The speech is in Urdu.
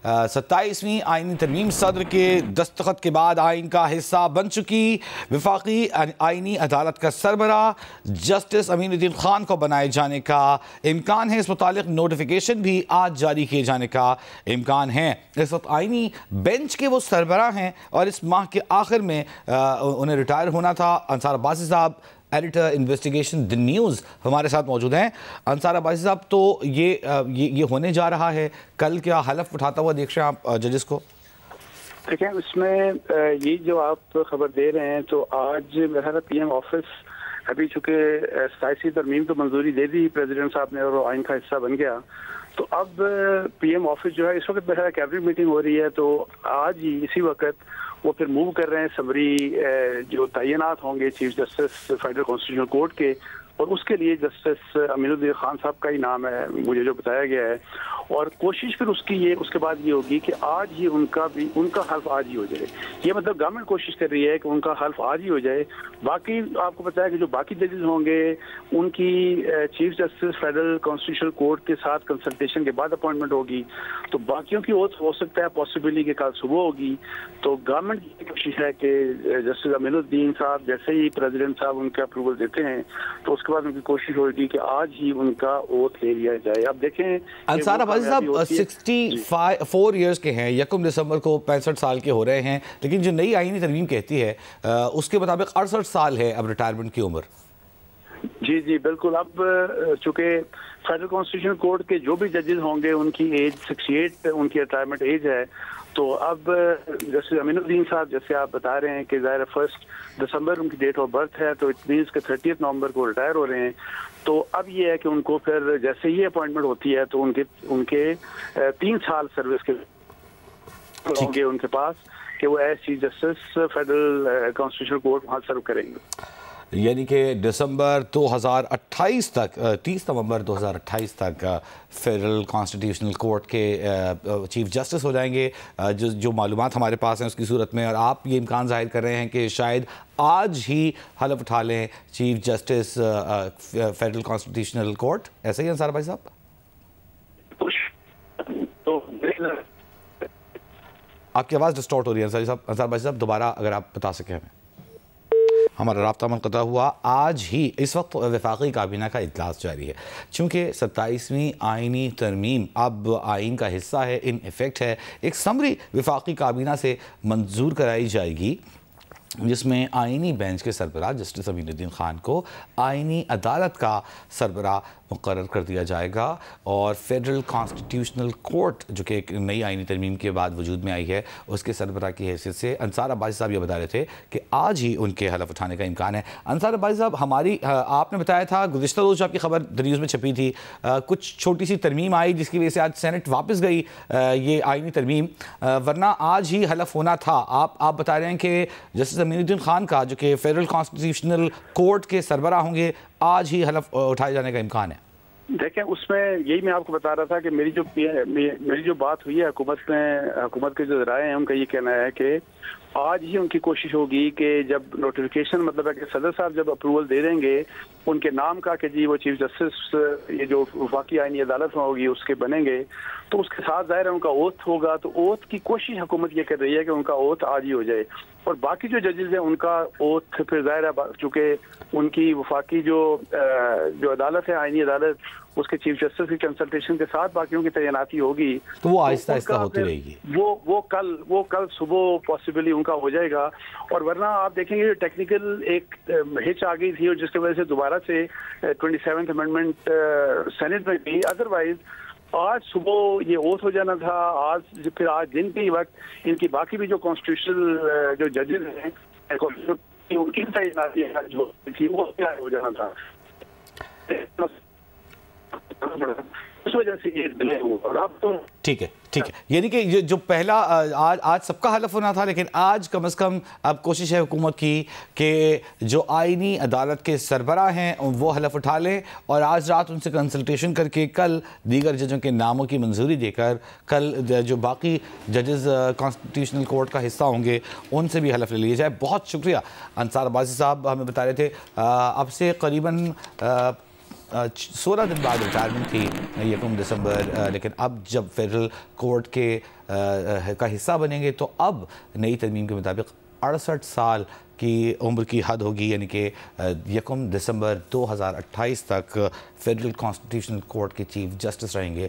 27ویں آئینی ترمیم صدر کے دستخط کے بعد آئین کا حصہ بن چکی وفاقی آئینی عدالت کا سربراہ جسٹس امین الدین خان کو بنائے جانے کا امکان ہے۔ اس متعلق نوٹیفیکیشن بھی آج جاری کیے جانے کا امکان ہے۔ اس وقت آئینی بینچ کے وہ سربراہ ہیں اور اس ماہ کے آخر میں انہیں ریٹائر ہونا تھا۔ انصار عباسی صاحب، ایڈیٹر انویسٹیگیشن دی نیوز، ہمارے ساتھ موجود ہیں۔ انصار عباسی صاحب، تو یہ ہونے جا رہا ہے، کل کیا حلف اٹھاتا ہوا دیکھ رہے ہیں آپ ججز کو؟ دیکھیں، اس میں یہ جو آپ خبر دے رہے ہیں تو آج میرا پی ایم آفس ابھی چونکہ 27ویں ترمیم کو منظوری دے دی پریزیڈنٹ صاحب نے اور وہ آئین کا حصہ بن گیا، تو اب پی ایم آفس جو ہے اس وقت میرا کیبنٹ میٹنگ ہو رہی ہے، تو آج ہی اسی وقت وہ پھر موو کر رہے ہیں سمری جو تعینات ہوں گے chief justice federal constitutional court کے، اور اس کے لیے جسٹس امین الدین خان صاحب کا ہی نام ہے مجھے جو بتایا گیا ہے، اور کوشش پھر اس کے بعد یہ ہوگی کہ آج ہی ان کا حلف آج ہی ہو جائے۔ یہ مطلب گورنمنٹ کوشش کر رہی ہے کہ ان کا حلف آج ہی ہو جائے۔ باقی آپ کو پتا ہے کہ جو باقی ججز ہوں گے ان کی chief justice federal constitutional court کے ساتھ کنسلٹیشن کے بعد اپوائنٹمنٹ ہوگی، تو باقیوں کی اوتھ ہو سکتا ہے پاسبلی کہ کل صبح ہوگی۔ تو گورنمنٹ کی کوشش ہے کہ جسٹس امین الدین صاحب جیسے ہی پریزیڈنٹ صاحب ان کا اپروول دیتے ہیں تو اس کے بعد ان کی کوشش ہوگی کہ آج ہی ان کا اوتھ لے لیا جائے۔ اب دیکھیں، انصار عباسی صاحب 64 ایئرز کے ہیں، 1 دسمبر کو 65 سال کے ہو رہے ہیں، لیکن جو نئی آئینی ترمیم کہتی ہے اس کے مطابق 68 سال ہے اب ریٹائرمنٹ کی عمر۔ جی بالکل۔ اب چونکہ فیڈرل کانسٹیٹیوشنل کورٹ کے جو بھی ججز ہوں گے ان کی ایج 68 ان کی ریٹائرمنٹ ایج ہے، تو اب جیسے امین الدین صاحب جیسے آپ بتا رہے ہیں کہ ظاہر 1 دسمبر ان کی ڈیٹ آف برتھ ہے، تو اٹ مینس کہ 30 نومبر کو ریٹائر ہو رہے ہیں۔ تو اب یہ ہے کہ ان کو پھر جیسے ہی اپوائنٹمنٹ ہوتی ہے تو ان کے 3 سال سروس کے ہوں گے ان کے پاس کہ وہ as chief justice federal constitutional court وہاں سرو کریں گے، یعنی کہ دسمبر 2028 تک، 30 نومبر 2028 تک فیڈرل کانسٹیٹیوشنل کورٹ کے چیف جسٹس ہو جائیں گے۔ جو معلومات ہمارے پاس ہیں اس کی صورت میں، اور آپ یہ امکان ظاہر کر رہے ہیں کہ شاید آج ہی حلف اٹھا لیں chief justice federal constitutional court, ایسا ہی انصار بھائی صاحب؟ آپ کی آواز ڈسٹورٹ ہو رہی ہے انصار بھائی صاحب، دوبارہ اگر آپ بتا سکیں ہمیں۔ ہمارا رابطہ منقطع ہوا۔ آج ہی اس وقت وفاقی کابینہ کا اجلاس جاری ہے، چونکہ 27ویں آئینی ترمیم اب آئین کا حصہ ہے، ان ایفیکٹ ہے۔ ایک سمری وفاقی کابینہ سے منظور کرائی جائے گی جس میں آئینی بینچ کے سربراہ جسٹس امین الدین خان کو آئینی عدالت کا سربراہ مقرر کر دیا جائے گا، اور فیڈرل کانسٹیٹیوشنل کورٹ جو کہ ایک نئی آئینی ترمیم کے بعد وجود میں آئی ہے اس کے سربراہ کی حیثیت سے انصار عباسی صاحب یہ بتا رہے تھے کہ آج ہی ان کے حلف اٹھانے کا امکان ہے۔ انصار عباسی صاحب، آپ نے بتایا تھا گزشتہ روز جو آپ کی خبر دی نیوز میں چھپی تھی، کچھ چھوٹی سی ترمیم آئی جس کی وجہ سے آج سینٹ واپس گئی یہ آئینی ترمیم، ورنہ آج ہی حلف ہونا تھا۔ آپ بتا رہے ہیں کہ جسٹس امین الدین خان کا جو کہ فیڈرل کانسٹیٹیوشنل کورٹ کے سربراہ ہوں گے، آج ہی حلف اٹھائے جانے کا امکان ہے۔ دیکھیں، اس میں یہی میں آپ کو بتا رہا تھا کہ میری جو بات ہوئی ہے حکومت کے جو ذرائع ہیں ان کا یہ کہنا ہے کہ آج ہی ان کی کوشش ہوگی کہ جب نوٹیفیکیشن مطلب ہے کہ صدر صاحب جب اپروول دے دیں گے ان کے نام کا کہ جی وہ چیف جسٹس یہ جو وفاقی آئینی عدالت میں ہوگی اس کے بنیں گے، تو اس کے ساتھ ظاہر ہے ان کا اوتھ ہوگا، تو اوتھ کی کوشش حکومت یہ کر رہی ہے کہ ان کا اوتھ آج ہی ہو جائے، اور باقی جو ججز ہیں ان کا اوتھ پھر ظاہر ہے چونکہ ان کی وفاقی جو عدالت ہے آئینی عدالت اس کے چیف جسٹس کی کنسلٹیشن کے ساتھ باقیوں کی تعیناتی ہوگی، تو وہ آہستہ آہستہ ہوتی رہے گی۔ وہ کل صبح پاسبلی ان کا ہو جائے گا، اور ورنہ آپ دیکھیں گے ٹیکنیکل ایک ہچ آ گئی تھی اور جس کی وجہ سے دوبارہ سے 27th امینڈمنٹ سینٹ میں گئی، ادروائز آج صبح یہ اوتھ ہو جانا تھا۔ آج دن کے وقت ان کی باقی بھی جو کانسٹیٹیوشنل جو ججز ہیں ان کی تعیناتی جو تھی وہ ہو جانا تھا، اس وجہ سے یہ ڈیلے ہوا۔ اور اب تو ٹھیک ہے، یعنی کہ جو پہلا آج سب کا حلف ہونا تھا، لیکن آج کم از کم اب کوشش ہے حکومت کی کہ جو آئینی عدالت کے سربراہ ہیں وہ حلف اٹھا لیں، اور آج رات ان سے کنسلٹیشن کر کے کل دیگر ججوں کے ناموں کی منظوری دے کر کل جو باقی ججز کانسٹیٹیوشنل کورٹ کا حصہ ہوں گے ان سے بھی حلف لے لیا جائے۔ بہت شکریہ انصار عباسی صاحب، ہمیں بتا رہے تھے اب سے قریباً 16 دن بعد ریٹائرمنٹ تھی 1 دسمبر، لیکن اب جب فیڈرل کورٹ کے کا حصہ بنیں گے تو اب نئی ترمیم کے مطابق 68 سال کی عمر کی حد ہوگی، یعنی کہ 1 دسمبر 2028 تک فیڈرل کانسٹیٹیوشنل کورٹ کے چیف جسٹس رہیں گے